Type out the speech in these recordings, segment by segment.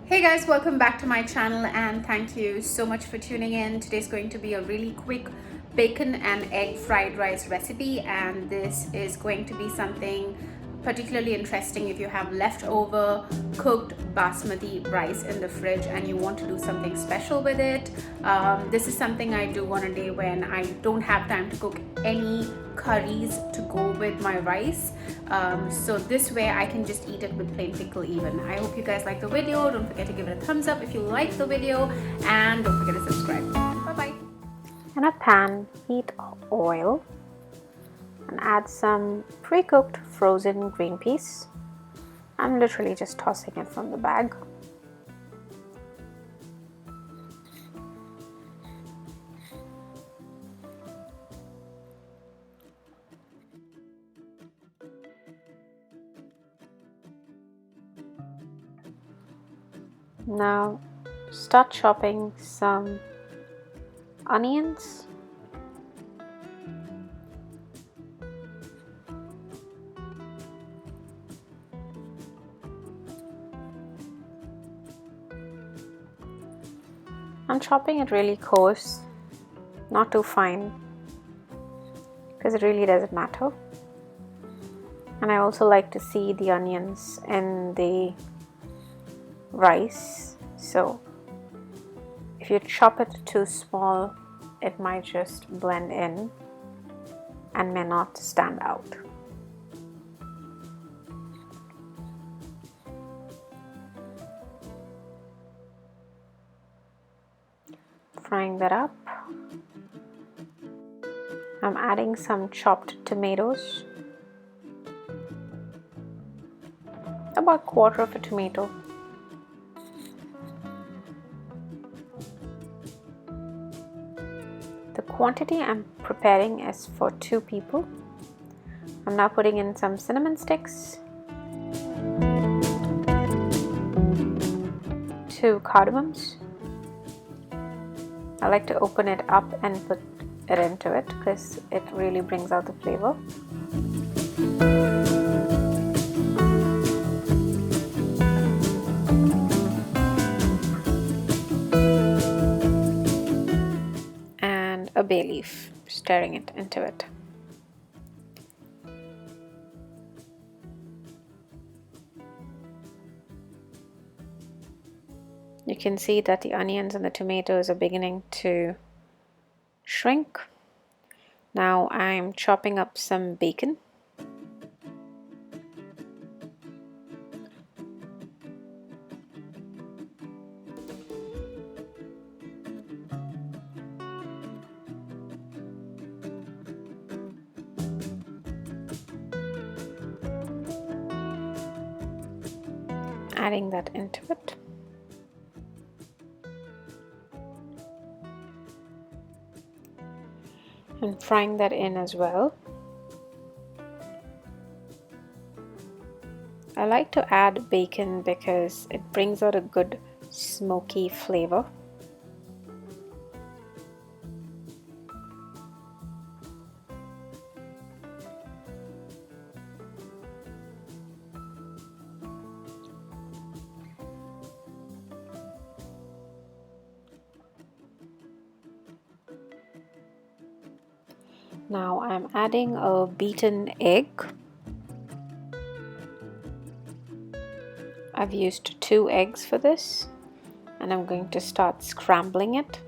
Hey guys, welcome back to my channel and thank you so much for tuning in. Today's going to be a really quick bacon and egg fried rice recipe, and this is going to be something particularly interesting if you have leftover cooked basmati rice in the fridge and you want to do something special with it. This is something I do on a day when I don't have time to cook any curries to go with my rice. So this way I can just eat it with plain pickle even. I hope you guys like the video. Don't forget to give it a thumbs up if you like the video, and don't forget to subscribe. Bye bye. In a pan, heat oil and add some pre-cooked frozen green peas. I'm literally just tossing it from the bag. Now start chopping some onions. I'm chopping it really coarse, not too fine, because it really doesn't matter. And I also like to see the onions in the rice, so if you chop it too small, it might just blend in and may not stand out. Frying that up, I'm adding some chopped tomatoes, about quarter of a tomato. The quantity I'm preparing is for 2 people. I'm now putting in some cinnamon sticks, 2 cardamoms. I like to open it up and put it into it because it really brings out the flavor. And a bay leaf, stirring it into it. You can see that the onions and the tomatoes are beginning to shrink. Now I'm chopping up some bacon. Adding that into it. And frying that in as well. I like to add bacon because it brings out a good smoky flavor. Now I'm adding a beaten egg. I've used 2 eggs for this, and I'm going to start scrambling it.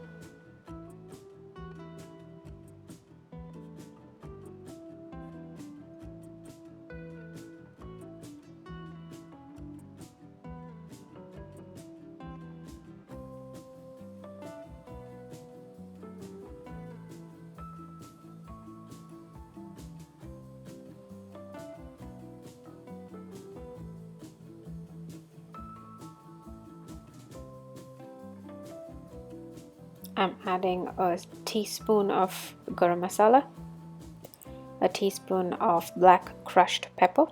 I'm adding a teaspoon of Garam Masala, a teaspoon of black crushed pepper,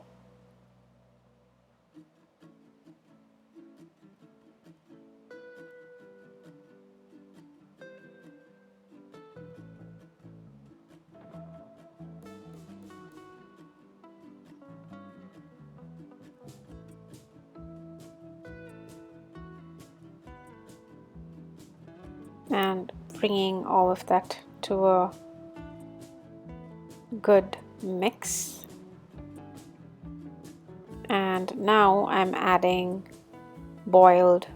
and bringing all of that to a good mix. And now I'm adding boiled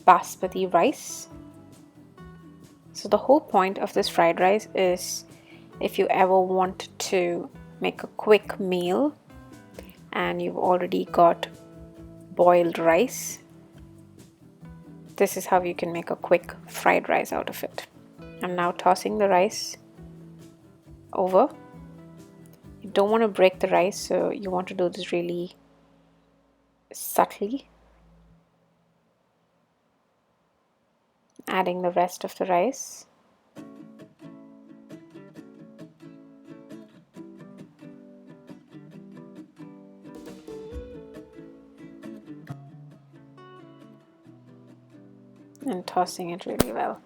basmati rice. So the whole point of this fried rice is, if you ever want to make a quick meal and you've already got boiled rice, this is how you can make a quick fried rice out of it. I'm now tossing the rice over. You don't want to break the rice, so you want to do this really subtly. Adding the rest of the rice. And tossing it really well.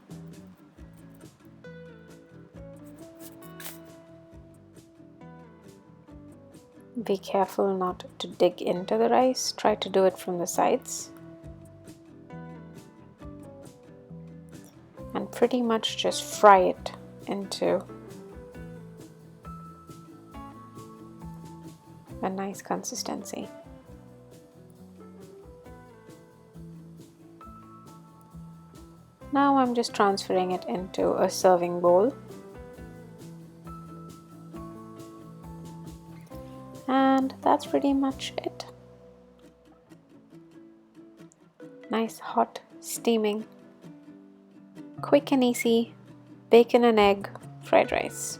Be careful not to dig into the rice. Try to do it from the sides. And pretty much just fry it into a nice consistency. Now I'm just transferring it into a serving bowl. And that's pretty much it. Nice, hot, steaming, quick and easy bacon and egg fried rice.